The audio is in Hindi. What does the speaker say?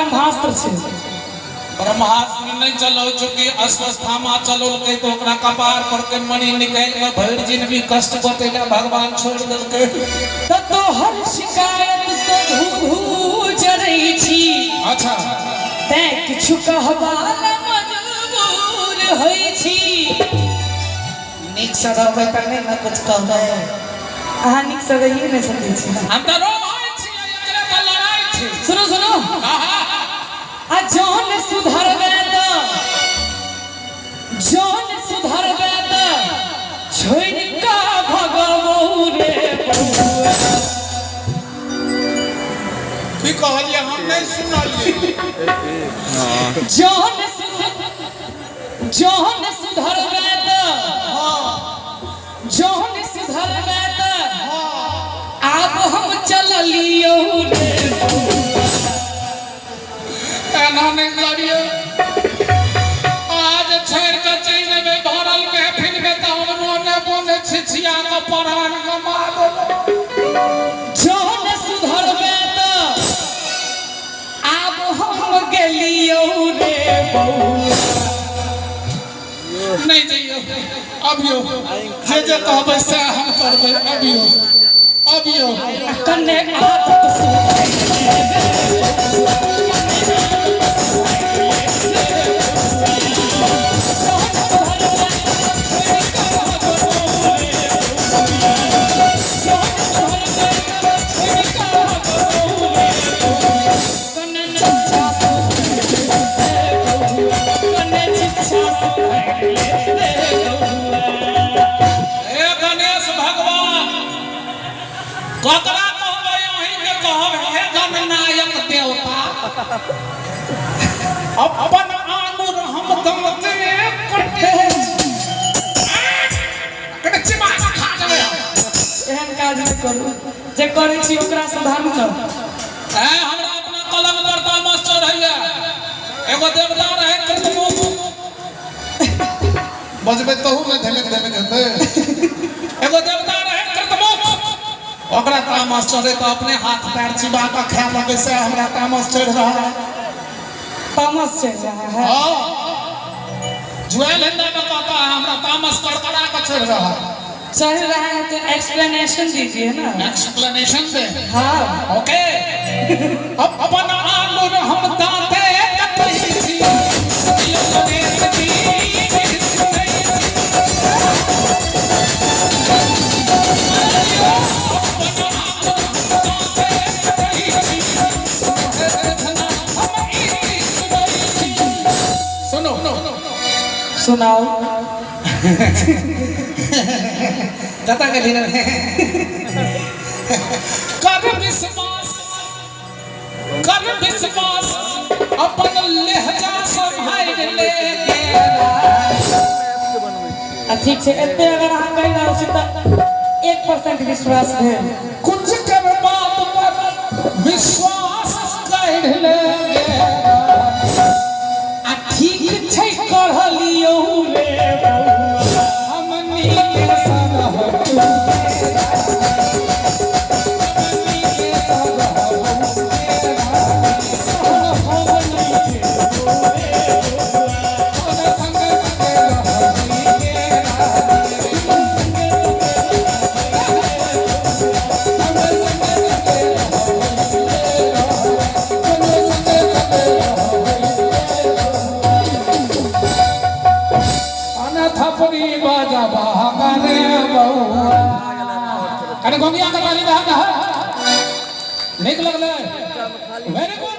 ब्रह्मास्त्र छे। ब्रह्मास्त्र नहीं चलो चूंकि अश्वस्थामा चलो के तो ओकरा कपार पर के मणि निकाल के भर दिन भी कष्ट बतेला भगवान छोड़ देलके। त तो हर शिकायत से धू जरई छी। अच्छा ते किछु कहबाला मजबूर होई छी। नीक से रहबे त नहीं ना कुछ कहबे। अहाँ नीक से रहिए नहीं सकै छी। हम त रो होई छी एकरा त लड़ाई छी। सुनो सुनो आ जौन सुधरबे त छोड़ का भगवो रे बउआ। की कहलिए हम नहीं सुनलिए। जौन सुधरबे त जौन सुधरबे त आब हम चललियो रे बउआ। एना नहीं करियो आज छोड़ के चैन में भरल महफिल में त हमरो ने बोले छिछिया के परान गमा दो। जौन सुधरबे त आब हम गेलियो रे बउआ। नहीं जाइयो अबियो जे कहबे से हम करबे। अबियो कन्ने आदत ककरा कहबे वही के कहब हे गणनायक देवता। अपन आनुर हम दमते कटे कने चिमा खा जाबे। एहन काज न करू जे करै छी ओकरा सुधारू न। हमरा अपना कलम करता मास्टर हैया एगो देवता रहे कृतमो बजबे तहु में धमक हेते। एगो देवता रहे कृतमो ओकरा तामस चढ़े तो अपने हाथ पैर चिबा के खा लगे से हमरा तामस चढ़ रहा है। तामस चढ़ रहा है। हां जुएल हिंदा में कहता है हमरा तामस कड़कड़ा के चढ़ रहा है। चढ़ रहा है तो एक्सप्लेनेशन दीजिए ना। एक्सप्लेनेशन दे। हाँ ओके अब अपन आलू हम दाते कटई छी यो गणेश जी सुनाओ। कथा के दिन कर विश्वास अपन लहजा संभाल ले ठीक है एते अगर हम कहि रहल छी त 1% विश्वास है। कुछ कर बात पर विश्वास कर ले आ ठीक छै कहलियो रे बउआ। हमनी के संग अरे गोमिया का गाली बहा निक लगले वेरी गुड।